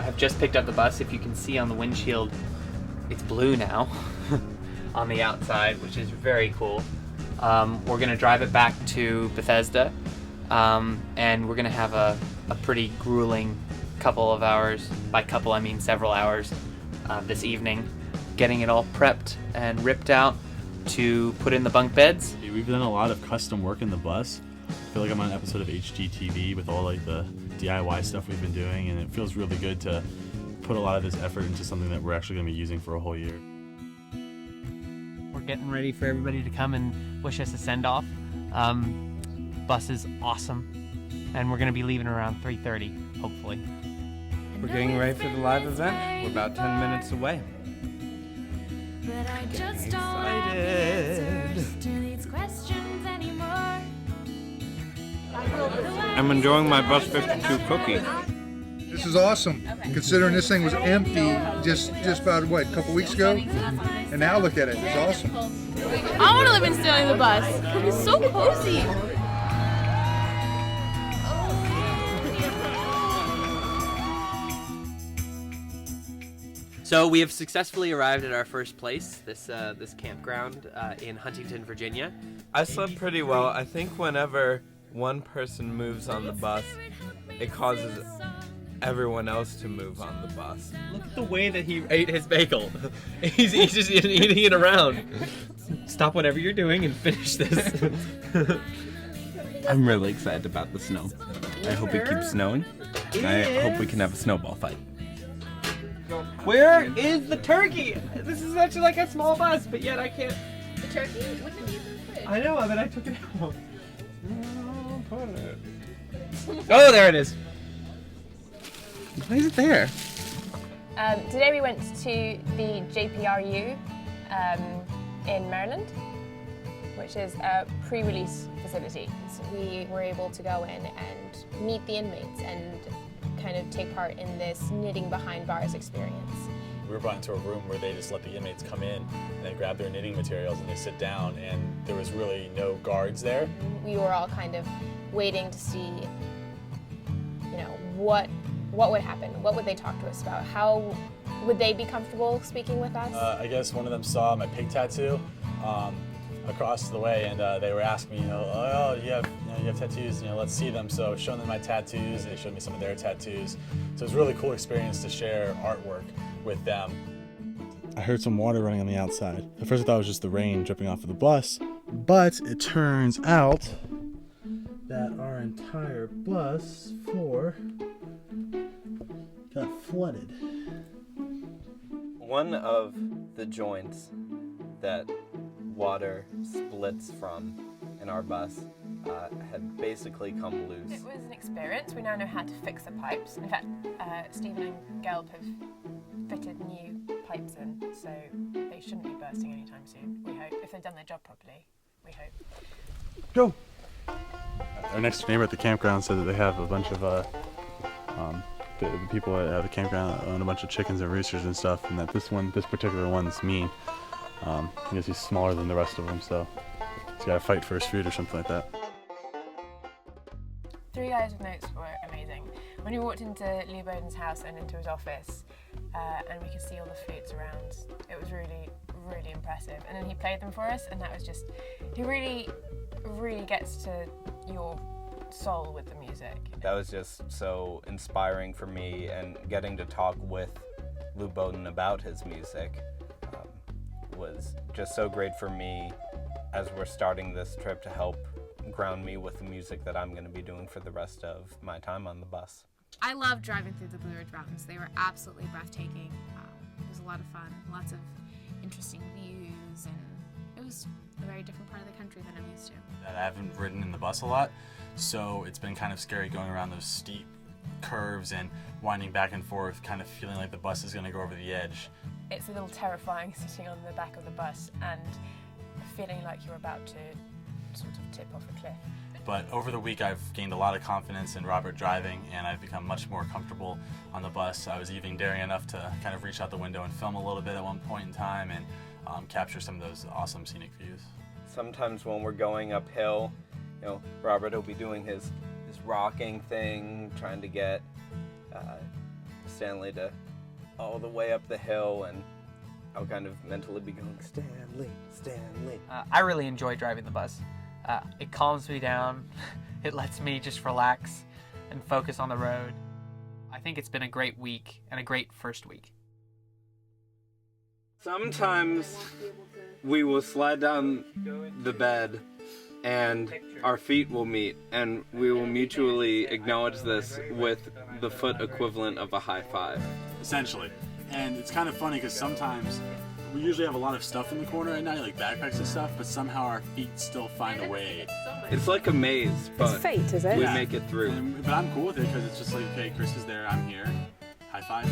have just picked up the bus. If you can see on the windshield, it's blue now on the outside, which is very cool. We're gonna drive it back to Bethesda, and we're gonna have a pretty grueling couple of hours. By couple, I mean several hours this evening, getting it all prepped and ripped out to put in the bunk beds. We've done a lot of custom work in the bus. I feel like I'm on an episode of HGTV with all like the DIY stuff we've been doing, and it feels really good to put a lot of this effort into something that we're actually going to be using for a whole year. We're getting ready for everybody to come and wish us a send-off. Bus is awesome, and we're going to be leaving around 3:30, hopefully. We're getting ready for the live event. We're about 10 minutes away. But I just don't Excited. have answers to these questions anymore. I'm enjoying my Bus 52 cookie. This is awesome, considering this thing was empty just about, what, a couple weeks ago? And now look at it, it's awesome. I want to live in Sterling the bus. It's so cozy. So we have successfully arrived at our first place, this campground in Huntington, Virginia. I slept pretty well. I think whenever one person moves on the bus, it causes everyone else to move on the bus. Look at the way that he ate his bagel. He's just eating it around. Stop whatever you're doing and finish this. I'm really excited about the snow. I hope it keeps snowing. I hope we can have a snowball fight. Where is the turkey? This is such like a small bus, but yet I can't. The turkey? Wouldn't it be in the fridge? I know, but I took it out. Oh, there it is. Why is it there? Today we went to the JPRU in Maryland, which is a pre-release facility. So we were able to go in and meet the inmates and kind of take part in this knitting behind bars experience. We were brought into a room where they just let the inmates come in and they grab their knitting materials and they sit down, and there was really no guards there. We were all kind of waiting to see, you know, what would happen, what would they talk to us about, how would they be comfortable speaking with us? I guess one of them saw my pig tattoo across the way, and they were asking me, oh, you have tattoos, let's see them. So showing them my tattoos, they showed me some of their tattoos. So it was a really cool experience to share artwork with them. I heard some water running on the outside. At first I thought it was just the rain dripping off of the bus, but it turns out that our entire bus floor got flooded. One of the joints that water splits from in our bus had basically come loose. It was an experience. We now know how to fix the pipes. In fact, Stephen and Gelb have fitted new pipes in, so they shouldn't be bursting anytime soon, we hope. If they've done their job properly, we hope. Go! Our next neighbor at the campground said that they have a bunch of the people at the campground own a bunch of chickens and roosters and stuff, and that this particular one's mean. I guess he's smaller than the rest of them, so he's got to fight for his food or something like that. 3 guys with notes were amazing. When we walked into Leo Bowden's house and into his office, and we could see all the flutes around, it was really, really impressive. And then he played them for us, and that was just, he really, really gets to your soul with the music. That was just so inspiring for me, and getting to talk with Lou Bowden about his music was just so great for me as we're starting this trip to help ground me with the music that I'm going to be doing for the rest of my time on the bus. I loved driving through the Blue Ridge Mountains. They were absolutely breathtaking. It was a lot of fun, lots of interesting views, and it was a very different part of the country than I'm used to. I haven't ridden in the bus a lot, so it's been kind of scary going around those steep curves and winding back and forth, kind of feeling like the bus is going to go over the edge. It's a little terrifying sitting on the back of the bus and feeling like you're about to sort of tip off a cliff. But over the week I've gained a lot of confidence in Robert driving, and I've become much more comfortable on the bus. I was even daring enough to kind of reach out the window and film a little bit at one point in time and capture some of those awesome scenic views. Sometimes when we're going uphill, Robert will be doing his rocking thing, trying to get Stanley to all the way up the hill, and I'll kind of mentally be going, Stanley, Stanley. I really enjoy driving the bus. It calms me down. It lets me just relax and focus on the road. I think it's been a great week and a great first week. Sometimes we will slide down the bed and our feet will meet, and we will mutually acknowledge this with the foot equivalent of a high five. Essentially. And it's kind of funny because sometimes we usually have a lot of stuff in the corner at night, like backpacks and stuff, but somehow our feet still find a way. It's like a maze, but fate, is it? we make it through. But I'm cool with it because it's just like, okay, Chris is there, I'm here. High five.